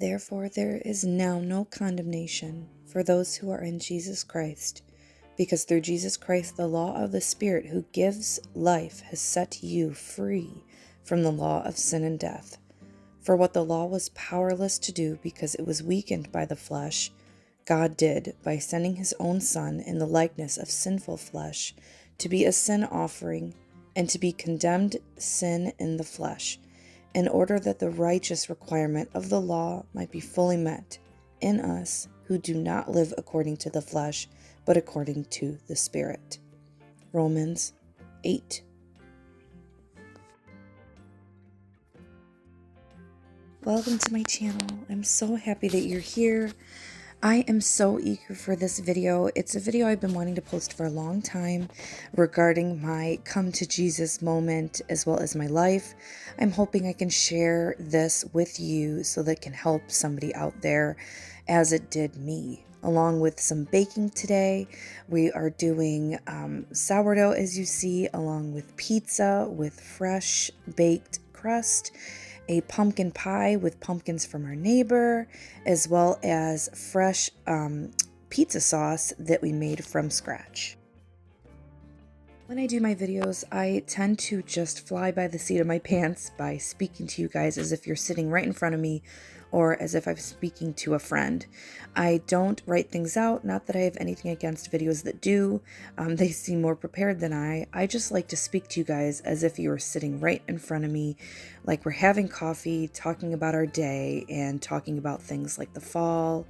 Therefore, there is now no condemnation for those who are in Jesus Christ, because through Jesus Christ, the law of the Spirit who gives life has set you free from the law of sin and death. For what the law was powerless to do because it was weakened by the flesh, God did by sending his own Son in the likeness of sinful flesh to be a sin offering and to be condemned sin in the flesh, in order that the righteous requirement of the law might be fully met in us who do not live according to the flesh, but according to the Spirit. Romans 8. Welcome to my channel. I'm so happy that you're here. I am so eager for this video. It's a video I've been wanting to post for a long time regarding my come to Jesus moment as well as my life. I'm hoping I can share this with you so that it can help somebody out there as it did me. Along with some baking today, we are doing sourdough, as you see, along with pizza with fresh baked crust, a pumpkin pie with pumpkins from our neighbor, as well as fresh pizza sauce that we made from scratch. When I do my videos, I tend to just fly by the seat of my pants by speaking to you guys as if you're sitting right in front of me or as if I'm speaking to a friend. I don't write things out, not that I have anything against videos that do. They seem more prepared than I just like to speak to you guys as if you were sitting right in front of me, like we're having coffee, talking about our day, and talking about things like the fall,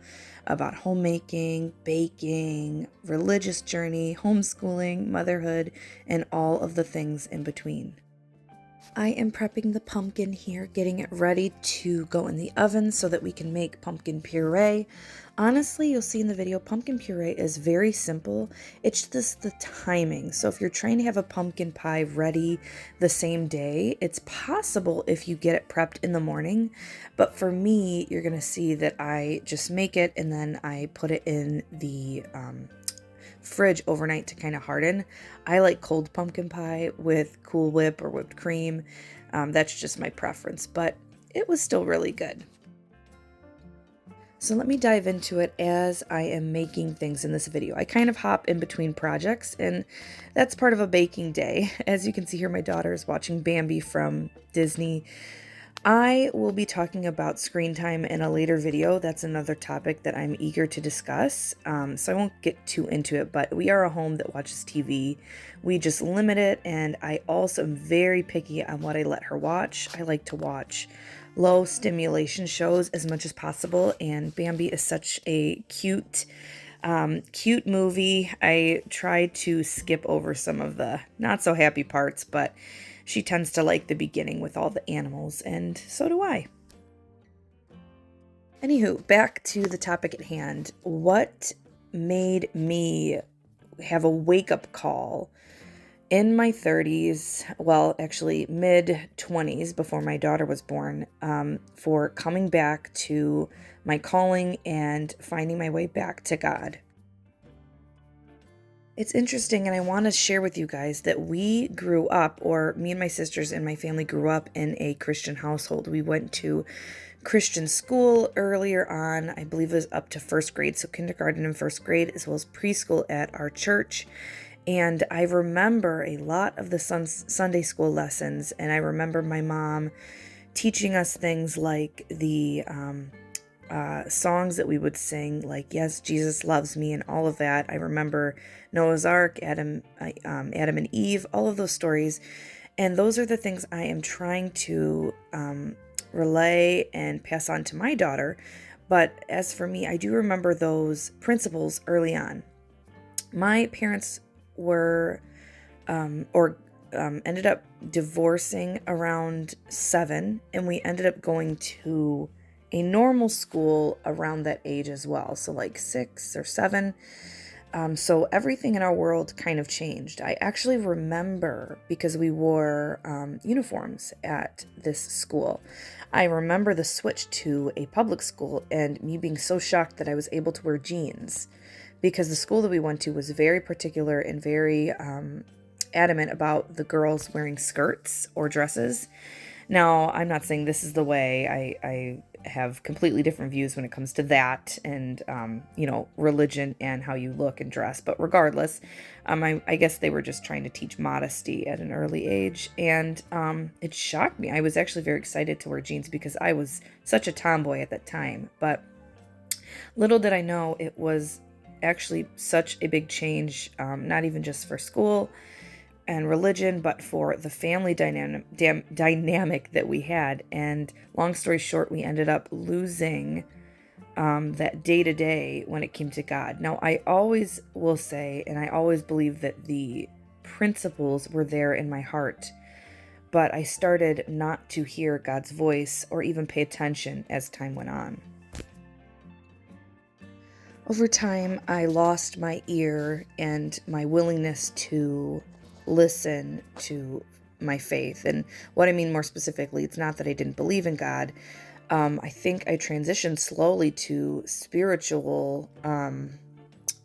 about homemaking, baking, religious journey, homeschooling, motherhood, and all of the things in between. I am prepping the pumpkin here, getting it ready to go in the oven so that we can make pumpkin puree. Honestly, you'll see in the video, pumpkin puree is very simple. It's just the timing. So if you're trying to have a pumpkin pie ready the same day, it's possible if you get it prepped in the morning. But for me, you're going to see that I just make it and then I put it in the fridge overnight to kind of harden. I like cold pumpkin pie with Cool Whip or whipped cream. That's just my preference, but it was still really good. So let me dive into it as I am making things in this video. I kind of hop in between projects, and that's part of a baking day. As you can see here, my daughter is watching Bambi from Disney. I will be talking about screen time in a later video. That's another topic that I'm eager to discuss. So I won't get too into it, but we are a home that watches TV. We just limit it, and I also am very picky on what I let her watch. I like to watch low stimulation shows as much as possible, and Bambi is such a cute movie. I try to skip over some of the not so happy parts, but she tends to like the beginning with all the animals, and so do I. Anywho, back to the topic at hand. What made me have a wake-up call in my 30s, well, actually mid-20s before my daughter was born, for coming back to my calling and finding my way back to God? It's interesting, and I want to share with you guys that we grew up, or me and my sisters and my family grew up in a Christian household. We went to Christian school earlier on. I believe it was up to first grade, so kindergarten and first grade, as well as preschool at our church. And I remember a lot of the Sunday school lessons, and I remember my mom teaching us things like the songs that we would sing, like "Yes, Jesus Loves Me" and all of that. I remember Noah's Ark, Adam and Eve, all of those stories, and those are the things I am trying to relay and pass on to my daughter. But as for me, I do remember those principles early on. My parents were ended up divorcing around 7, and we ended up going to a normal school around that age as well, so like 6 or 7. So everything in our world kind of changed. I actually remember, because we wore uniforms at this school, I remember the switch to a public school and me being so shocked that I was able to wear jeans, because the school that we went to was very particular and very adamant about the girls wearing skirts or dresses. Now, I'm not saying this is the way. I have completely different views when it comes to that and, religion and how you look and dress. But regardless, I guess they were just trying to teach modesty at an early age. And it shocked me. I was actually very excited to wear jeans because I was such a tomboy at that time. But little did I know it was actually such a big change, not even just for school and religion, but for the family dynamic that we had. And long story short, we ended up losing that day to day when it came to God. Now, I always will say, and I always believe that the principles were there in my heart, but I started not to hear God's voice or even pay attention as time went on. Over time, I lost my ear and my willingness to listen to my faith. And what I mean more specifically, it's not that I didn't believe in God. I think I transitioned slowly to spiritual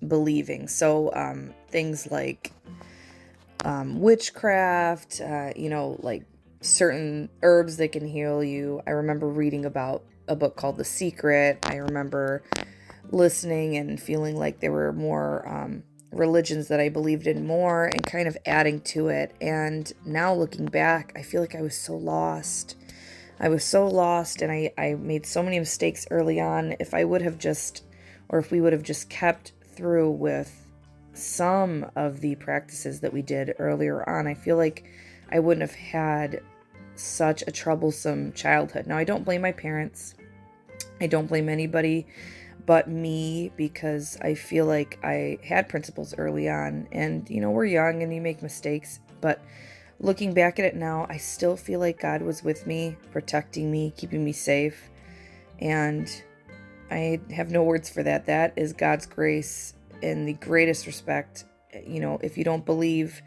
believing. So things like witchcraft, like certain herbs that can heal you. I remember reading about a book called The Secret. I remember listening and feeling like there were more religions that I believed in more and kind of adding to it. And now looking back, I feel like I was so lost. I was so lost, and I made so many mistakes early on. If we would have just kept through with some of the practices that we did earlier on, I feel like I wouldn't have had such a troublesome childhood. Now, I don't blame my parents. I don't blame anybody but me, because I feel like I had principles early on, and we're young and you make mistakes, but looking back at it now, I still feel like God was with me, protecting me, keeping me safe, and I have no words for that. That is God's grace in the greatest respect. If you don't believe,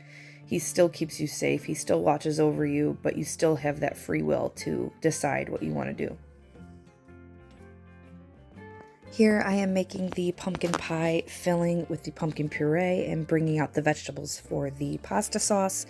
He still keeps you safe, He still watches over you, but you still have that free will to decide what you want to do. Here I am making the pumpkin pie filling with the pumpkin puree and bringing out the vegetables for the pasta sauce.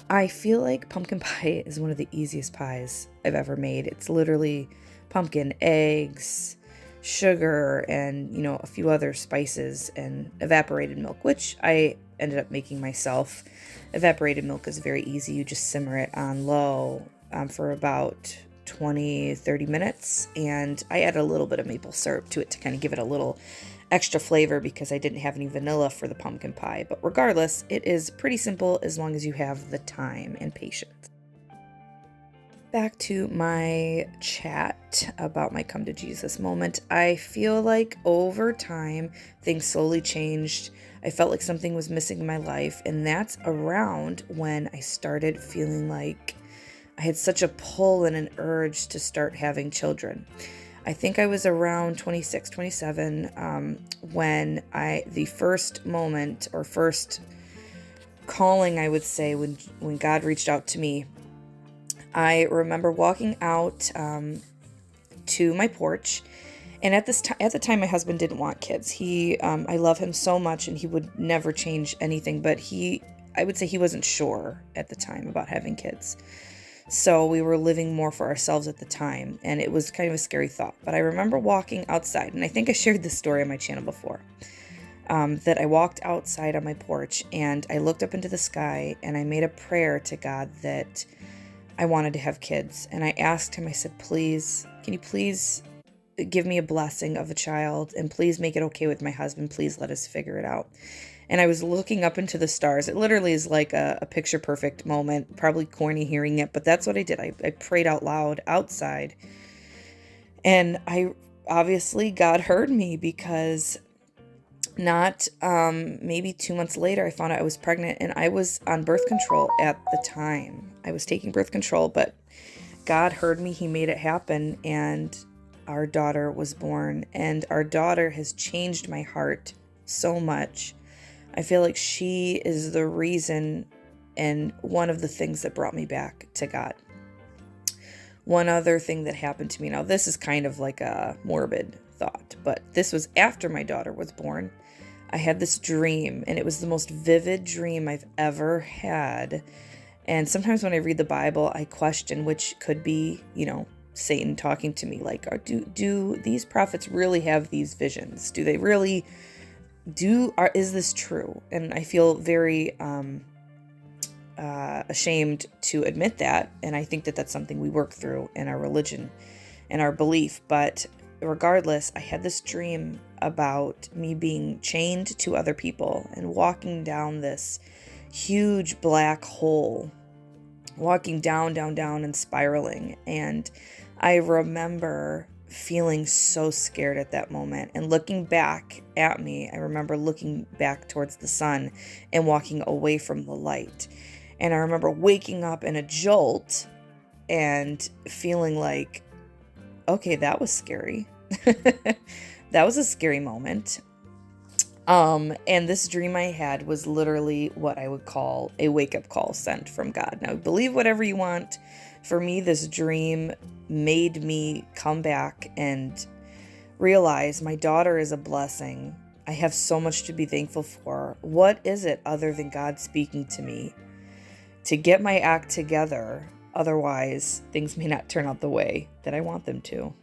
I feel like pumpkin pie is one of the easiest pies I've ever made. It's literally pumpkin, eggs, sugar, and, a few other spices and evaporated milk, which I ended up making myself. Evaporated milk is very easy. You just simmer it on low for about 20-30 minutes, and I added a little bit of maple syrup to it to kind of give it a little extra flavor because I didn't have any vanilla for the pumpkin pie. But regardless, it is pretty simple as long as you have the time and patience. Back to my chat about my come to Jesus moment. I feel like over time things slowly changed. I felt like something was missing in my life, and that's around when I started feeling like I had such a pull and an urge to start having children. I think I was around 26, 27 when the first moment or first calling, I would say, when God reached out to me. I remember walking out to my porch, and at the time, my husband didn't want kids. I love him so much, and he would never change anything. But I would say he wasn't sure at the time about having kids. So we were living more for ourselves at the time, and it was kind of a scary thought. But I remember walking outside, and I think I shared this story on my channel before, that I walked outside on my porch, and I looked up into the sky, and I made a prayer to God that I wanted to have kids. And I asked Him, I said, please, can you please give me a blessing of a child, and please make it okay with my husband. Please let us figure it out. And I was looking up into the stars. It literally is like a picture perfect moment, probably corny hearing it, but that's what I did. I prayed out loud outside. And obviously God heard me, because not maybe 2 months later, I found out I was pregnant, and I was on birth control at the time. I was taking birth control, but God heard me. He made it happen, and our daughter was born. And our daughter has changed my heart so much. I feel like she is the reason and one of the things that brought me back to God. One other thing that happened to me, now this is kind of like a morbid thought, but this was after my daughter was born. I had this dream, and it was the most vivid dream I've ever had. And sometimes when I read the Bible, I question which could be, Satan talking to me, like, do these prophets really have these visions? Do they really is this true? And I feel very ashamed to admit that, and I think that that's something we work through in our religion and our belief. But regardless, I had this dream about me being chained to other people and walking down this huge black hole, walking down and spiraling. And I remember feeling so scared at that moment, and looking back at me, I remember looking back towards the sun and walking away from the light. And I remember waking up in a jolt and feeling like, okay, that was scary. That was a scary moment. And this dream I had was literally what I would call a wake-up call sent from God. Now, believe whatever you want. For me, this dream made me come back and realize my daughter is a blessing. I have so much to be thankful for. What is it other than God speaking to me to get my act together? Otherwise, things may not turn out the way that I want them to.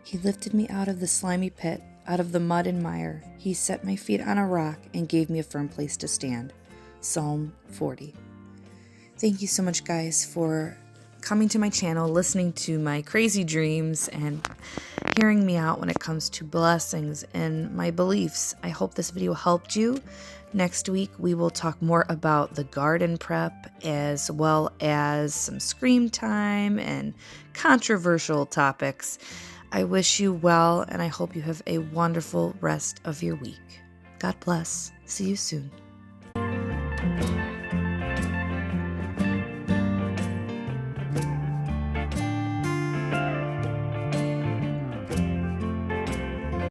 He lifted me out of the slimy pit, out of the mud and mire. He set my feet on a rock and gave me a firm place to stand. Psalm 40. Thank you so much, guys, for coming to my channel, listening to my crazy dreams, and hearing me out when it comes to blessings and my beliefs. I hope this video helped you. Next week, we will talk more about the garden prep, as well as some screen time and controversial topics. I wish you well, and I hope you have a wonderful rest of your week. God bless. See you soon.